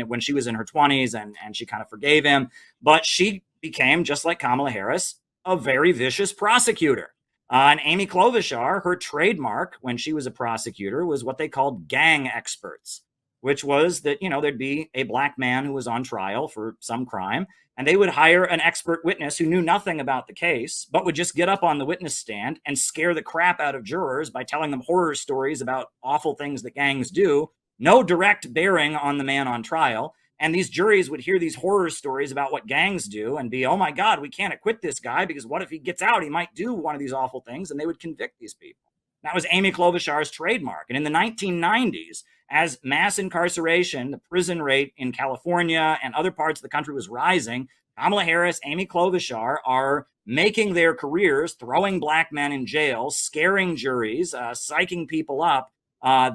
when she was in her 20s, and she kind of forgave him. But she became, just like Kamala Harris, a very vicious prosecutor. And Amy Klobuchar, her trademark when she was a prosecutor was what they called gang experts, which was that, there'd be a black man who was on trial for some crime, and they would hire an expert witness who knew nothing about the case, but would just get up on the witness stand and scare the crap out of jurors by telling them horror stories about awful things that gangs do, no direct bearing on the man on trial. And these juries would hear these horror stories about what gangs do and be, oh my God, we can't acquit this guy because what if he gets out? He might do one of these awful things, and they would convict these people. That was Amy Klobuchar's trademark. And in the 1990s, as mass incarceration, the prison rate in California and other parts of the country was rising, Kamala Harris, Amy Klobuchar are making their careers throwing black men in jail, scaring juries, psyching people up.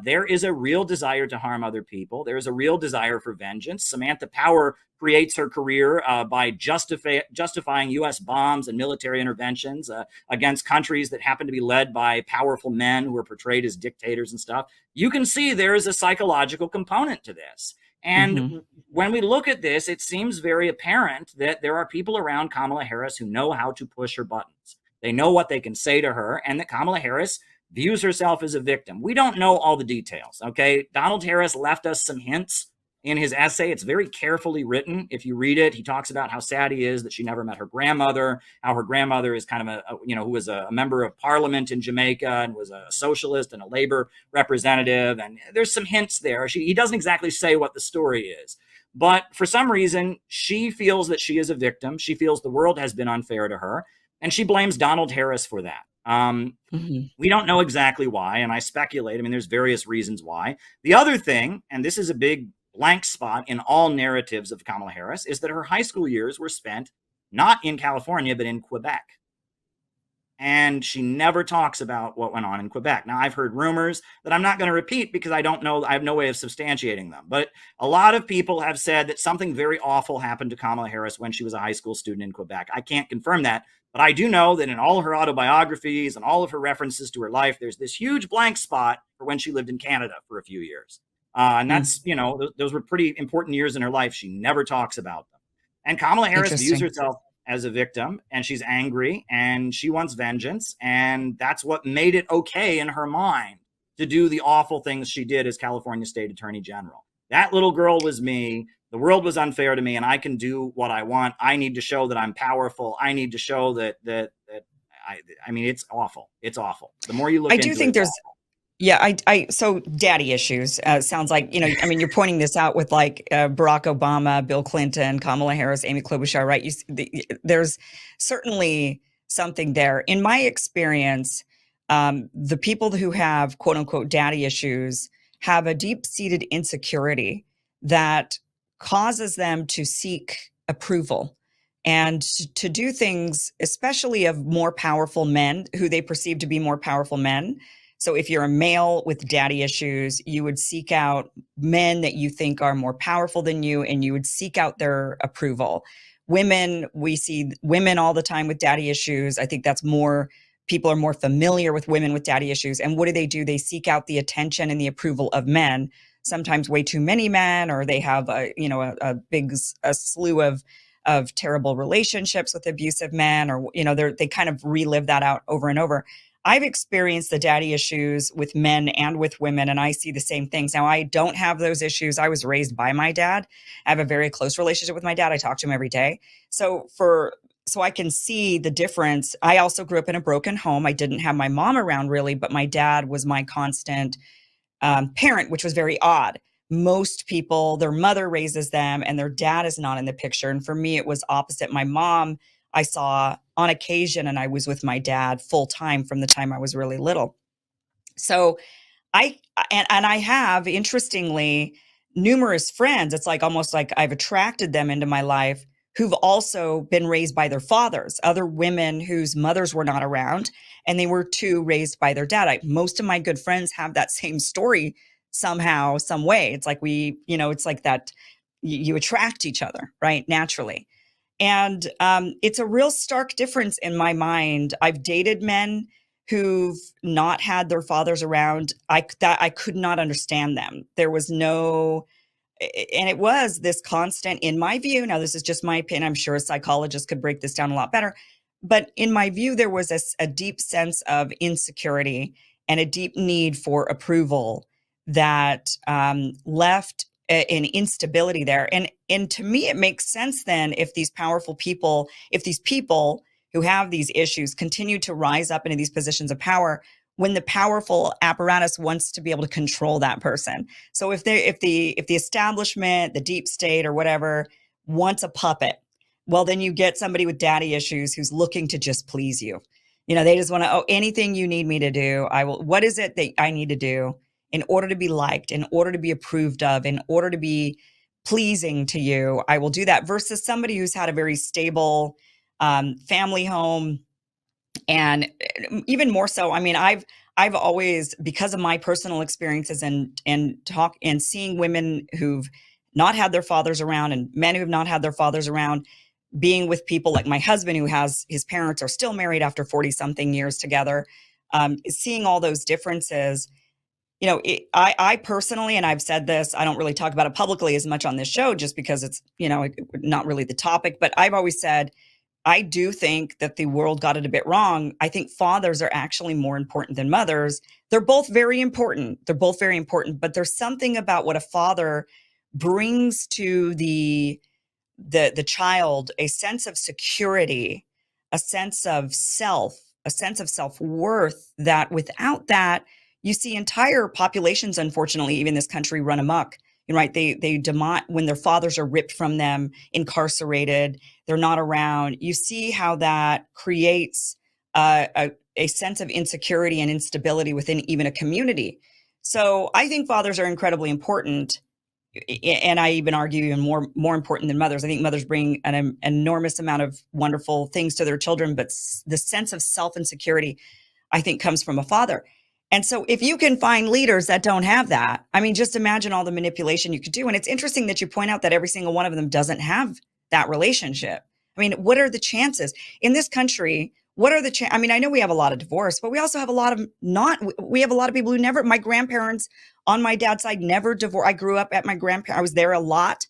There is a real desire to harm other people. There is a real desire for vengeance. Samantha Power creates her career by justifying U.S. bombs and military interventions against countries that happen to be led by powerful men who are portrayed as dictators and stuff. You can see there is a psychological component to this. And when we look at this, it seems very apparent that there are people around Kamala Harris who know how to push her buttons. They know what they can say to her, and that Kamala Harris views herself as a victim. We don't know all the details, okay? Donald Harris left us some hints in his essay. It's very carefully written. If you read it, he talks about how sad he is that she never met her grandmother, how her grandmother is kind of who was a member of parliament in Jamaica and was a socialist and a labor representative. And there's some hints there. He doesn't exactly say what the story is. But for some reason, she feels that she is a victim. She feels the world has been unfair to her. And she blames Donald Harris for that. Mhm. We don't know exactly why, and I speculate. I mean, there's various reasons why. The other thing, and this is a big blank spot in all narratives of Kamala Harris, is that her high school years were spent not in California, but in Quebec. And she never talks about what went on in Quebec. Now, I've heard rumors that I'm not going to repeat because I don't know, I have no way of substantiating them. But a lot of people have said that something very awful happened to Kamala Harris when she was a high school student in Quebec. I can't confirm that, but I do know that in all of her autobiographies and all of her references to her life, there's this huge blank spot for when she lived in Canada for a few years. And Mm. that's, those were pretty important years in her life. She never talks about them. And Kamala Harris views Interesting. herself as a victim, and she's angry and she wants vengeance, and that's what made it okay in her mind to do the awful things she did as California State Attorney General. That little girl was me. The world was unfair to me, and I can do what I want. I need to show that I'm powerful. I need to show that I mean, it's awful. It's awful. The more you I look do into it, think it's there's awful. Yeah, so daddy issues sounds like, I mean, you're pointing this out with like Barack Obama, Bill Clinton, Kamala Harris, Amy Klobuchar, right? There's certainly something there. In my experience, the people who have quote unquote daddy issues have a deep-seated insecurity that causes them to seek approval and to do things, especially of more powerful men who they perceive to be more powerful men. So if you're a male with daddy issues, you would seek out men that you think are more powerful than you, and you would seek out their approval. Women, we see women all the time with daddy issues. I think that's more, people are more familiar with women with daddy issues. And what do? They seek out the attention and the approval of men, sometimes way too many men, or they have a slew of terrible relationships with abusive men, or they kind of relive that out over and over. I've experienced the daddy issues with men and with women, and I see the same things. Now, I don't have those issues. I was raised by my dad. I have a very close relationship with my dad. I talk to him every day. So I can see the difference. I also grew up in a broken home. I didn't have my mom around really, but my dad was my constant parent, which was very odd. Most people, their mother raises them and their dad is not in the picture. And for me, it was opposite. My mom, I saw on occasion, and I was with my dad full time from the time I was really little. So I and I have, interestingly, numerous friends. It's like almost like I've attracted them into my life who've also been raised by their fathers, other women whose mothers were not around, and they were too raised by their dad. Most of my good friends have that same story somehow, some way. It's like it's like that you attract each other, right? Naturally. And it's a real stark difference in my mind. I've dated men who've not had their fathers around. I could not understand them. There was no, and it was this constant, in my view. Now, this is just my opinion. I'm sure a psychologist could break this down a lot better. But in my view, there was a deep sense of insecurity and a deep need for approval that left an instability there. And to me, it makes sense then if these powerful people, if these people who have these issues continue to rise up into these positions of power, when the powerful apparatus wants to be able to control that person. So if the establishment, the deep state or whatever wants a puppet, well, then you get somebody with daddy issues who's looking to just please you. They just want to, oh, anything you need me to do, I will. What is it that I need to do in order to be liked, in order to be approved of, in order to be pleasing to you? I will do that, versus somebody who's had a very stable family home. And even more so, I mean, I've always, because of my personal experiences and talk and seeing women who've not had their fathers around and men who've not had their fathers around, being with people like my husband, who has, his parents are still married after 40 something years together, seeing all those differences. I personally, and I've said this, I don't really talk about it publicly as much on this show just because it's, not really the topic, but I've always said, I do think that the world got it a bit wrong. I think fathers are actually more important than mothers. They're both very important. They're both very important, but there's something about what a father brings to the child, a sense of security, a sense of self, a sense of self-worth, that without that, you see entire populations, unfortunately, even this country, run amok. Right? They demand when their fathers are ripped from them, incarcerated, they're not around. You see how that creates a sense of insecurity and instability within even a community. So I think fathers are incredibly important, and I even argue even more important than mothers. I think mothers bring an enormous amount of wonderful things to their children, but the sense of self insecurity, I think, comes from a father. And so if you can find leaders that don't have that, I mean, just imagine all the manipulation you could do. And it's interesting that you point out that every single one of them doesn't have that relationship. I mean, what are the chances in this country? What are the I mean, I know we have a lot of divorce, but we also have a lot of not. We have a lot of people who never. My grandparents on my dad's side never divorced. I grew up at my grandparents. I was there a lot.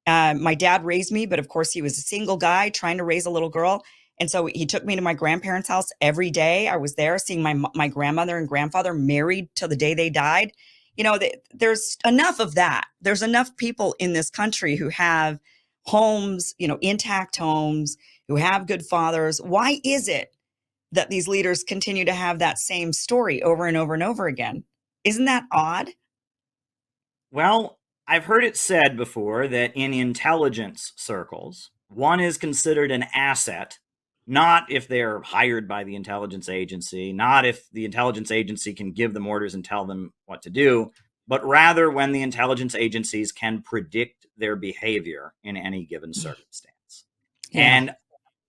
My dad raised me, but of course he was a single guy trying to raise a little girl. And so he took me to my grandparents' house every day. I was there seeing my grandmother and grandfather married till the day they died. You know, there's enough of that. There's enough people in this country who have homes, you know, intact homes, who have good fathers. Why is it that these leaders continue to have that same story over and over and over again? Isn't that odd? Well, I've heard it said before that in intelligence circles, one is considered an asset, not if they're hired by the intelligence agency, not if the intelligence agency can give them orders and tell them what to do, but rather when the intelligence agencies can predict their behavior in any given circumstance. Yeah. And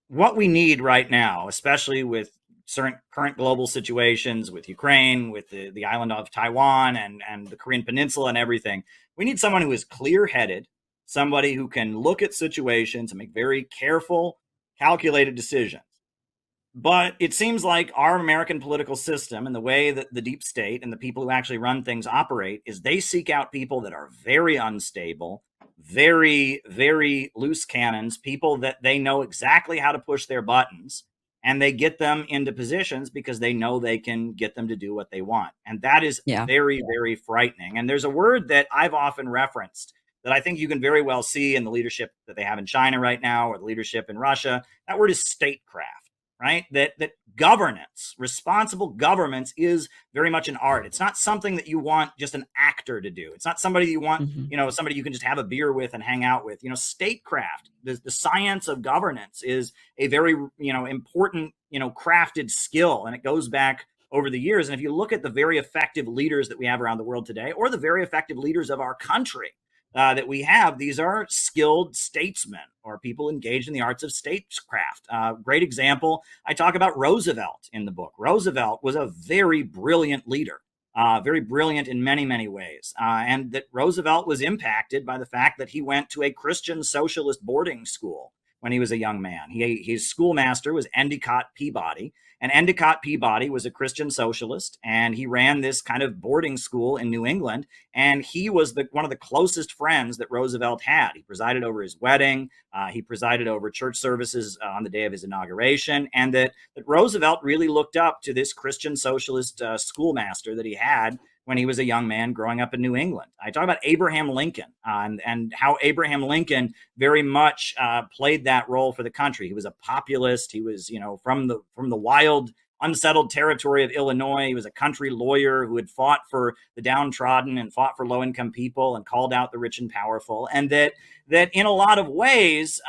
what we need right now, especially with certain current global situations with Ukraine, with the island of Taiwan and the Korean Peninsula and everything, we need someone who is clear headed, somebody who can look at situations and make very careful, calculated decisions. But it seems like our American political system and the way that the deep state and the people who actually run things operate is they seek out people that are very unstable, very, very loose cannons, people that they know exactly how to push their buttons, and they get them into positions because they know they can get them to do what they want. And that is Yeah. very, very frightening. And there's a word that I've often referenced that I think you can very well see in the leadership that they have in China right now or the leadership in Russia. That word is statecraft. Right? That governance, responsible governance is very much an art. It's not something that you want just an actor to do. It's not somebody you want, Mhm. somebody you can just have a beer with and hang out with. Statecraft, the science of governance is a very, important, crafted skill. And it goes back over the years. And if you look at the very effective leaders that we have around the world today, or the very effective leaders of our country, that we have, these are skilled statesmen or people engaged in the arts of statecraft. Great example, I talk about Roosevelt in the book. Roosevelt was a very brilliant leader, very brilliant in many, many ways. And that Roosevelt was impacted by the fact that he went to a Christian socialist boarding school when he was a young man. His schoolmaster was Endicott Peabody. And Endicott Peabody was a Christian socialist, and he ran this kind of boarding school in New England. And he was one of the closest friends that Roosevelt had. He presided over his wedding. He presided over church services on the day of his inauguration. And that Roosevelt really looked up to this Christian socialist schoolmaster that he had when he was a young man growing up in New England. I talk about Abraham Lincoln and how Abraham Lincoln very much played that role for the country. He was a populist. He was, from the wild, unsettled territory of Illinois. He was a country lawyer who had fought for the downtrodden and fought for low-income people and called out the rich and powerful. And that in a lot of ways,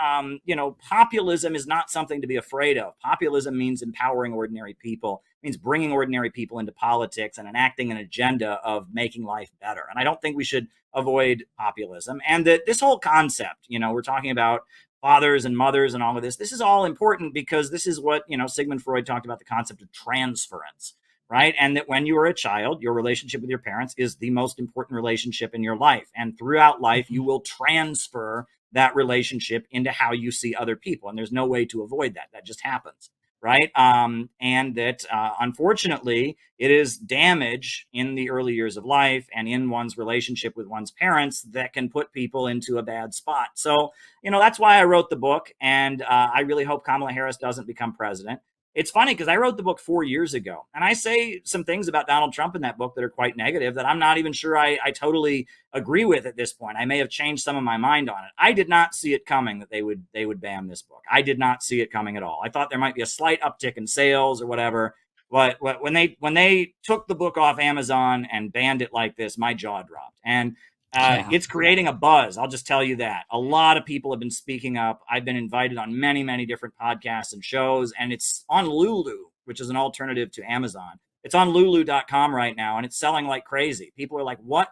populism is not something to be afraid of. Populism means empowering ordinary people, means bringing ordinary people into politics and enacting an agenda of making life better. And I don't think we should avoid populism. And that this whole concept, we're talking about fathers and mothers and all of this. This is all important because this is what, Sigmund Freud talked about, the concept of transference, right? And that when you are a child, your relationship with your parents is the most important relationship in your life. And throughout life, you will transfer that relationship into how you see other people. And there's no way to avoid that. That just happens. Right. And that unfortunately, it is damage in the early years of life and in one's relationship with one's parents that can put people into a bad spot. So, that's why I wrote the book. And I really hope Kamala Harris doesn't become president. It's funny because I wrote the book 4 years ago, and I say some things about Donald Trump in that book that are quite negative that I'm not even sure I totally agree with at this point. I may have changed some of my mind on it. I did not see it coming that they would ban this book. I did not see it coming at all. I thought there might be a slight uptick in sales or whatever. But when they took the book off Amazon and banned it like this, my jaw dropped. And Yeah. it's creating a buzz. I'll just tell you that. A lot of people have been speaking up. I've been invited on many, many different podcasts and shows, and it's on Lulu which is an alternative to Amazon. It's on Lulu.com right now, and it's selling like crazy. People are like, what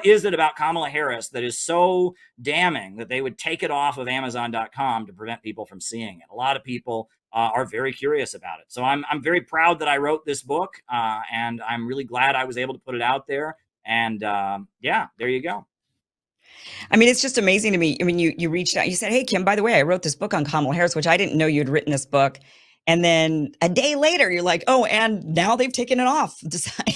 is it about Kamala Harris that is so damning that they would take it off of Amazon.com to prevent people from seeing it? A lot of people are very curious about it. So I'm very proud that I wrote this book, and I'm really glad I was able to put it out there. And yeah, there you go. I mean, it's just amazing to me. I mean, you reached out, you said, "Hey, Kim, by the way, I wrote this book on Kamala Harris," which I didn't know you'd written this book. And then a day later, you're like, "Oh, and now they've taken it off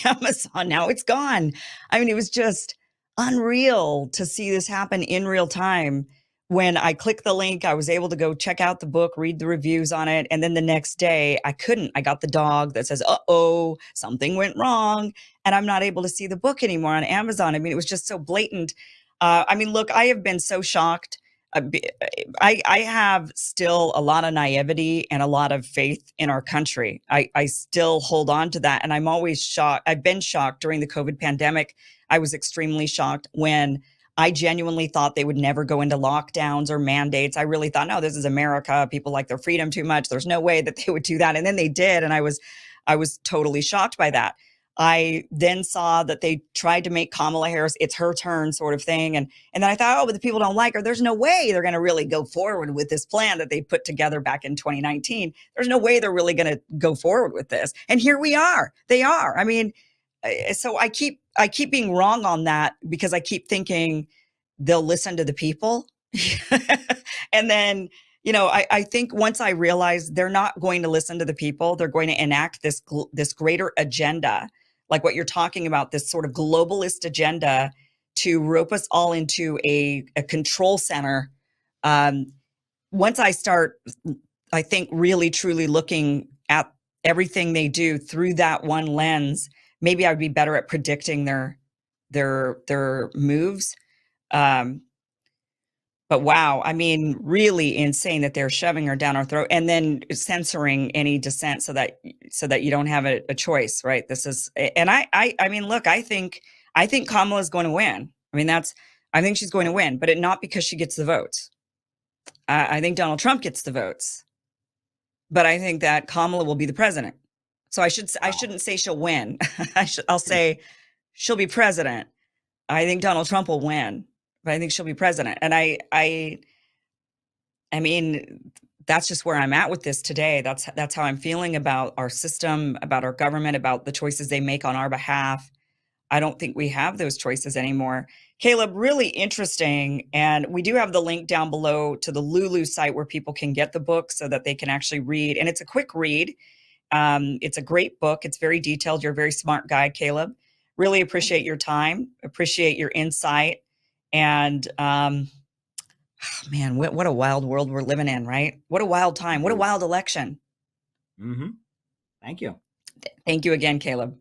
Amazon. Now it's gone." I mean, it was just unreal to see this happen in real time. When I clicked the link, I was able to go check out the book, read the reviews on it. And then the next day, I couldn't. I got the dog that says, "Uh-oh, something went wrong." And I'm not able to see the book anymore on Amazon. I mean, it was just so blatant. I mean, look, I have been so shocked. I have still a lot of naivety and a lot of faith in our country. I still hold on to that. And I'm always shocked. I've been shocked during the COVID pandemic. I was extremely shocked when I genuinely thought they would never go into lockdowns or mandates. I really thought, no, this is America. People like their freedom too much. There's no way that they would do that. And then they did. And I was totally shocked by that. I then saw that they tried to make Kamala Harris, it's her turn sort of thing. And then I thought, oh, but the people don't like her. There's no way they're going to really go forward with this plan that they put together back in 2019. There's no way they're really going to go forward with this. And here we are. They are. I mean, so I keep being wrong on that because I keep thinking they'll listen to the people. And then, you know, I think once I realize they're not going to listen to the people, they're going to enact this greater agenda, like what you're talking about, this sort of globalist agenda to rope us all into a control center. Once I start, I think, really truly looking at everything they do through that one lens, maybe I would be better at predicting their moves. But wow, I mean, really insane that they're shoving her down our throat and then censoring any dissent so that you don't have a choice, right? This is, and I mean, look, I think Kamala's going to win. I mean, I think she's going to win, but not because she gets the votes. I think Donald Trump gets the votes, but I think that Kamala will be the president. So I shouldn't say she'll win. I'll say she'll be president. I think Donald Trump will win, but I think she'll be president. And I mean, that's just where I'm at with this today. That's how I'm feeling about our system, about our government, about the choices they make on our behalf. I don't think we have those choices anymore. Caleb, really interesting. And we do have the link down below to the Lulu site where people can get the book so that they can actually read. And it's a quick read. It's a great book. It's very detailed. You're a very smart guy, Caleb. Really appreciate your time, appreciate your insight. And man, what a wild world we're living in, right? What a wild time. What a wild election. Mm-hmm. Thank you. Thank you again, Caleb.